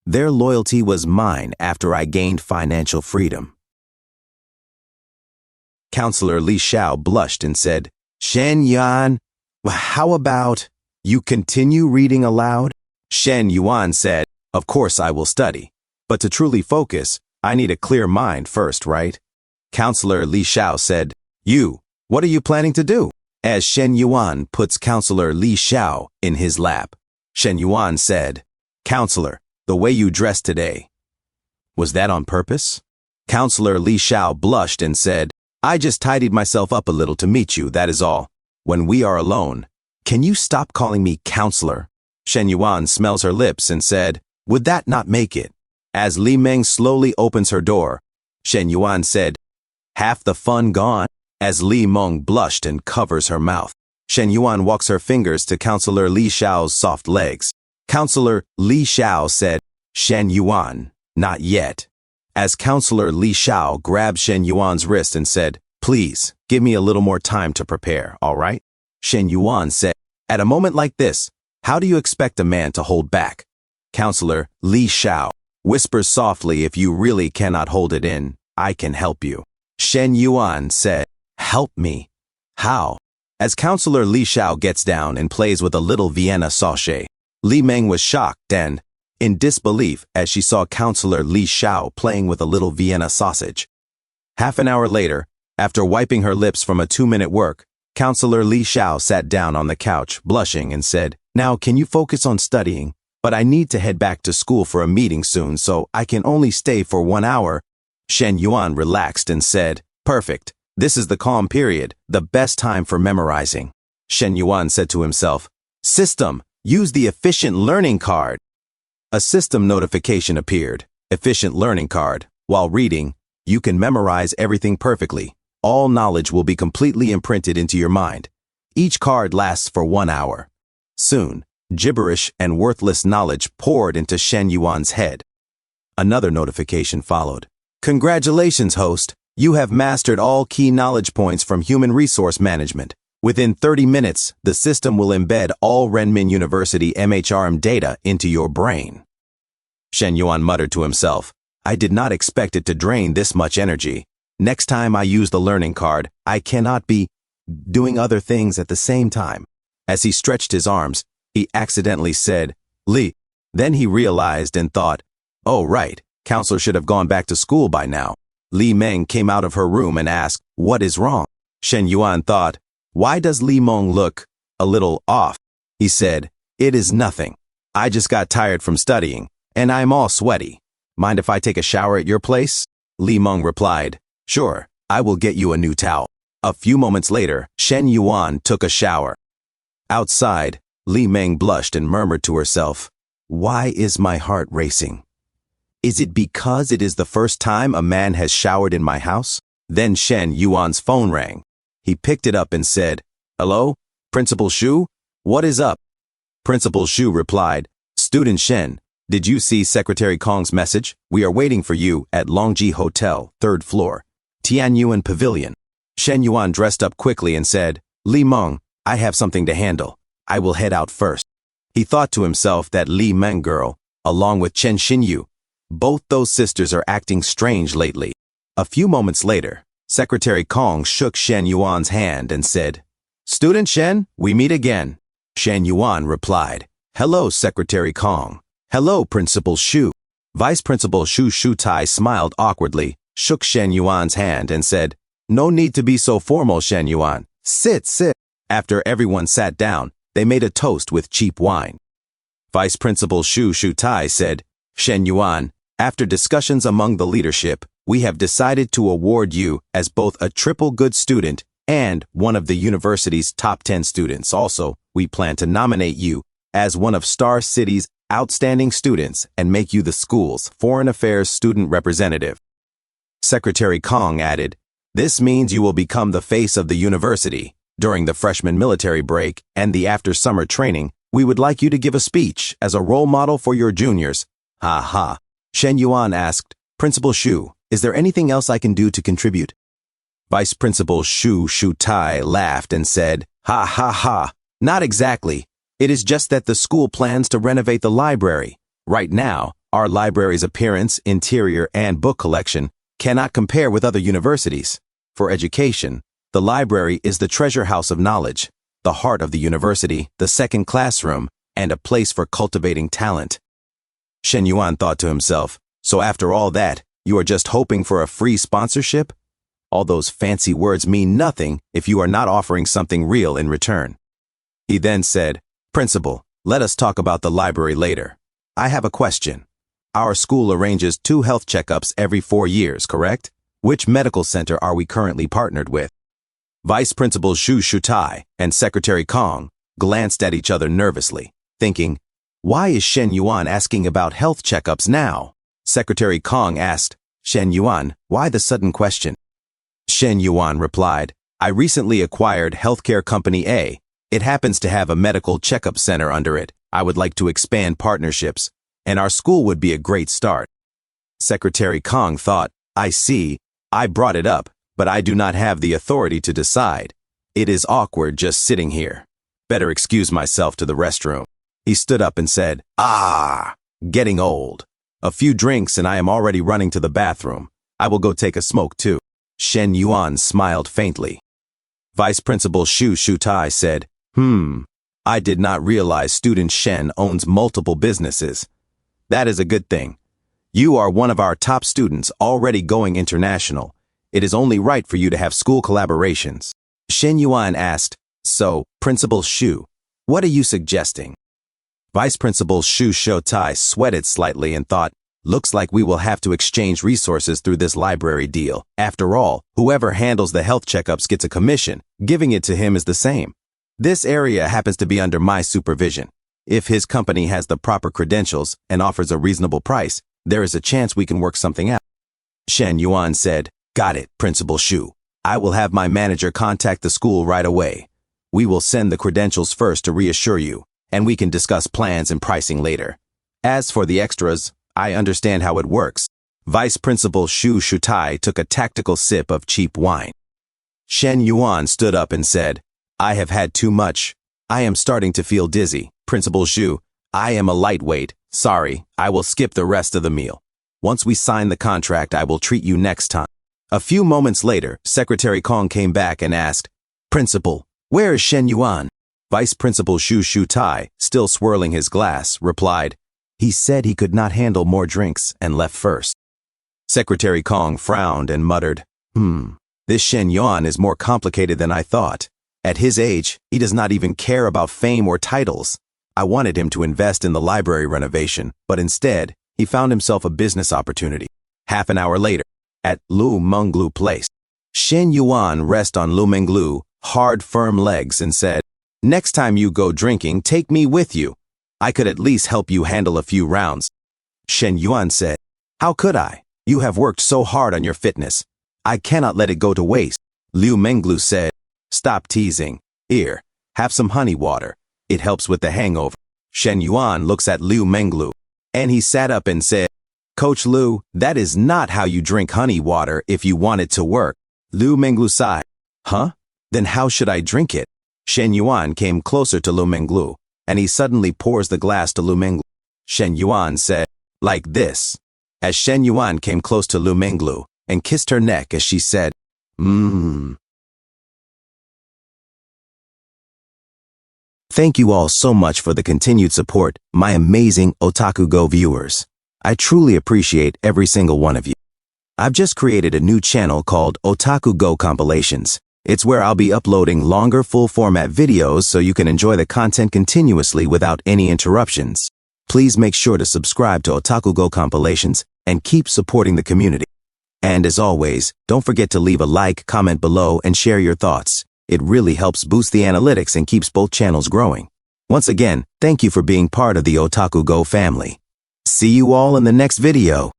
Their loyalty was mine after I gained financial freedom. Counselor Li Xiao blushed and said, Shen Yuan, how about you continue reading aloud? Shen Yuan said, of course I will study, but to truly focus, I need a clear mind first, right? Counselor Li Xiao said, what are you planning to do? As Shen Yuan puts Counselor Li Xiao in his lap, Shen Yuan said, Counselor, the way you dressed today, was that on purpose? Counselor Li Xiao blushed and said, I just tidied myself up a little to meet you, that is all. When we are alone, can you stop calling me counselor? Shen Yuan smells her lips and said, would that not make it? As Li Meng slowly opens her door, Shen Yuan said, half the fun gone? As Li Meng blushed and covers her mouth, Shen Yuan walks her fingers to Counselor Li Xiao's soft legs. Counselor Li Xiao said, Shen Yuan, not yet. As Counselor Li Xiao grabbed Shen Yuan's wrist and said, please, give me a little more time to prepare, all right? Shen Yuan said, at a moment like this, how do you expect a man to hold back? Counselor Li Xiao whispers softly, if you really cannot hold it in, I can help you. Shen Yuan said, help me? How? As Counselor Li Xiao gets down and plays with a little Vienna sausage, Li Meng was shocked and in disbelief as she saw Counselor Li Xiao playing with a little Vienna sausage. Half an hour later, after wiping her lips from a 2-minute work, Counselor Li Xiao sat down on the couch, blushing, and said, now can you focus on studying? But I need to head back to school for a meeting soon, so I can only stay for 1 hour. Shen Yuan relaxed and said, perfect. This is the calm period, the best time for memorizing. Shen Yuan said to himself, system, use the efficient learning card. A system notification appeared, efficient learning card. While reading, you can memorize everything perfectly. All knowledge will be completely imprinted into your mind. Each card lasts for 1 hour. Soon, gibberish and worthless knowledge poured into Shen Yuan's head. Another notification followed. Congratulations, host. You have mastered all key knowledge points from human resource management. Within 30 minutes, the system will embed all Renmin University MHRM data into your brain. Shen Yuan muttered to himself, I did not expect it to drain this much energy. Next time I use the learning card, I cannot be doing other things at the same time. As he stretched his arms, he accidentally said, Li. Then he realized and thought, oh right, Counselor should have gone back to school by now. Li Meng came out of her room and asked, what is wrong? Shen Yuan thought, why does Li Meng look a little off? He said, it is nothing. I just got tired from studying, and I'm all sweaty. Mind if I take a shower at your place? Li Meng replied, sure, I will get you a new towel. A few moments later, Shen Yuan took a shower. Outside, Li Meng blushed and murmured to herself, why is my heart racing? Is it because it is the first time a man has showered in my house? Then Shen Yuan's phone rang. He picked it up and said, hello, Principal Shu? What is up? Principal Shu replied, Student Shen, did you see Secretary Kong's message? We are waiting for you at Longji Hotel, 3rd floor, Tianyuan Pavilion. Shen Yuan dressed up quickly and said, Li Meng, I have something to handle. I will head out first. He thought to himself that Li Meng girl, along with Chen Xinyu, both those sisters are acting strange lately. A few moments later, Secretary Kong shook Shen Yuan's hand and said, Student Shen, we meet again. Shen Yuan replied, hello, Secretary Kong. Hello, Principal Shu. Vice Principal Shu Shutai smiled awkwardly, shook Shen Yuan's hand and said, no need to be so formal, Shen Yuan. Sit. After everyone sat down, they made a toast with cheap wine. Vice Principal Shu Shutai said, Shen Yuan, after discussions among the leadership, we have decided to award you as both a triple good student and one of the university's top 10 students. Also, we plan to nominate you as one of Star City's outstanding students and make you the school's foreign affairs student representative. Secretary Kong added, this means you will become the face of the university. During the freshman military break and the after-summer training, we would like you to give a speech as a role model for your juniors. Ha ha. Shen Yuan asked, Principal Shu, is there anything else I can do to contribute? Vice Principal Shu Shutai laughed and said, ha ha ha, not exactly. It is just that the school plans to renovate the library. Right now, Our library's appearance, interior, and book collection cannot compare with other universities. For education, the library is the treasure house of knowledge, the heart of the university, the second classroom, and a place for cultivating talent. Shen Yuan thought to himself, so after all that, you are just hoping for a free sponsorship? All those fancy words mean nothing if you are not offering something real in return. He then said, Principal, let us talk about the library later. I have a question. Our school arranges 2 health checkups every 4 years, correct? Which medical center are we currently partnered with? Vice Principal Xu Shutai and Secretary Kong glanced at each other nervously, thinking, why is Shen Yuan asking about health checkups now? Secretary Kong asked, Shen Yuan, why the sudden question? Shen Yuan replied, I recently acquired healthcare company A. It happens to have a medical checkup center under it. I would like to expand partnerships, and our school would be a great start. Secretary Kong thought, I see, I brought it up, but I do not have the authority to decide. It is awkward just sitting here. Better excuse myself to the restroom. He stood up and said, getting old. A few drinks and I am already running to the bathroom. I will go take a smoke too. Shen Yuan smiled faintly. Vice Principal Xu Shutai said, I did not realize student Shen owns multiple businesses. That is a good thing. You are one of our top students already going international. It is only right for you to have school collaborations. Shen Yuan asked, so, Principal Xu, what are you suggesting? Vice Principal Xu Shutai sweated slightly and thought, looks like we will have to exchange resources through this library deal. After all, whoever handles the health checkups gets a commission. Giving it to him is the same. This area happens to be under my supervision. If his company has the proper credentials and offers a reasonable price, there is a chance we can work something out. Shen Yuan said, got it, Principal Xu. I will have my manager contact the school right away. We will send the credentials first to reassure you, and we can discuss plans and pricing later. As for the extras, I understand how it works. Vice Principal Xu Shutai took a tactical sip of cheap wine. Shen Yuan stood up and said, I have had too much. I am starting to feel dizzy. Principal Xu, I am a lightweight. Sorry, I will skip the rest of the meal. Once we sign the contract, I will treat you next time. A few moments later, Secretary Kong came back and asked, Principal, where is Shen Yuan? Vice Principal Xu Shutai, still swirling his glass, replied, he said he could not handle more drinks and left first. Secretary Kong frowned and muttered, this Shen Yuan is more complicated than I thought. At his age, he does not even care about fame or titles. I wanted him to invest in the library renovation, but instead, he found himself a business opportunity. Half an hour later, at Lu Menglu Place, Shen Yuan rested on Lu Menglu, hard, firm legs and said, next time you go drinking, take me with you. I could at least help you handle a few rounds. Shen Yuan said, how could I? You have worked so hard on your fitness. I cannot let it go to waste. Lu Menglu said, stop teasing. Here, have some honey water. It helps with the hangover. Shen Yuan looks at Lu Menglu, and he sat up and said, Coach Lu, that is not how you drink honey water if you want it to work. Lu Menglu sighed. Huh? Then how should I drink it? Shen Yuan came closer to Lu Menglu, and he suddenly pours the glass to Lu Menglu. Shen Yuan said, like this. As Shen Yuan came close to Lu Menglu and kissed her neck as she said, Thank you all so much for the continued support, my amazing OtakuGo viewers. I truly appreciate every single one of you. I've just created a new channel called OtakuGo Compilations. It's where I'll be uploading longer full-format videos so you can enjoy the content continuously without any interruptions. Please make sure to subscribe to OtakuGo Compilations and keep supporting the community. And as always, don't forget to leave a like, comment below, and share your thoughts. It really helps boost the analytics and keeps both channels growing. Once again, thank you for being part of the OtakuGo family. See you all in the next video.